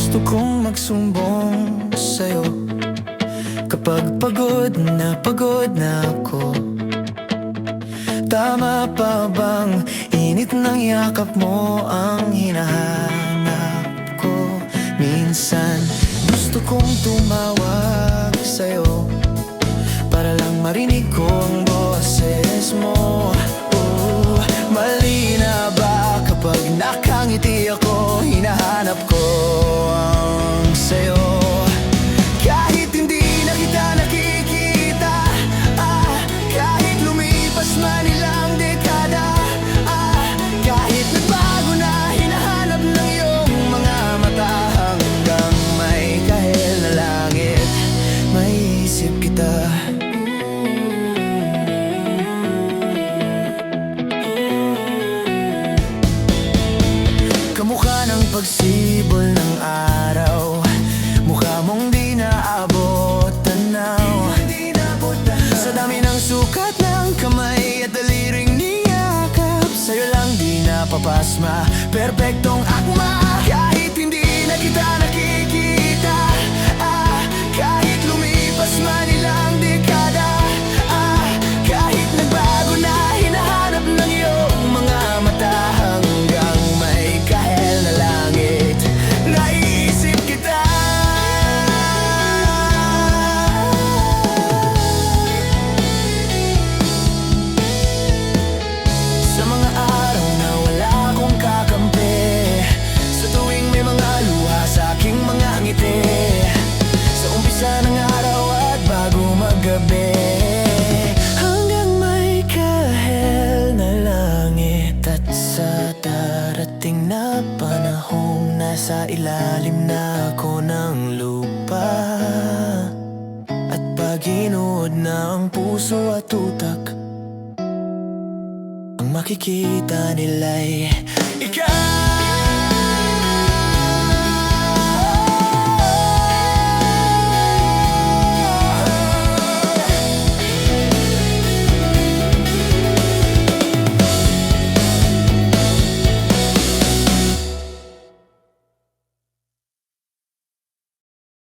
Gusto kong magsumbong sa'yo kapag pagod na ako. Tama pa bang init ng yakap mo ang hinahanap ko? Minsan gusto kong tumawag sa'yo para lang marinig ko ang boses mo. Mali na ba kapag nakangiti ako? Hinahanap ko ang sayo. Kahit hindi na kita nakikita, kahit lumipas man ilang dekada, kahit nagbago na hinahanap ng iyong mga mata, hanggang may kahel na langit, maiisip kita. Kamukha ng pagsibol ng araw, mukha mong di naabot tanaw. Sa dami ng sukat ng kamay at daliring niyakap, sa'yo lang di napapasma, perpektong akma. Kahit hindi na kita nakikita, kahit lumipas man ilang dekada, kahit nagbago na hinahanap ng iyong mga mata, hanggang may kahel na langit, naiisip kita. Sa mga araw na wala akong kakampi, sa tuwing may mga luha sa aking mga ngiti, sa umpisa ng araw at bago maggabi, hanggang may kahel na langit. At sa darating na panahong nasa ilalim na ako ng lupa, at pag-inood na ang puso at utak, ang makikita nila'y ikaw.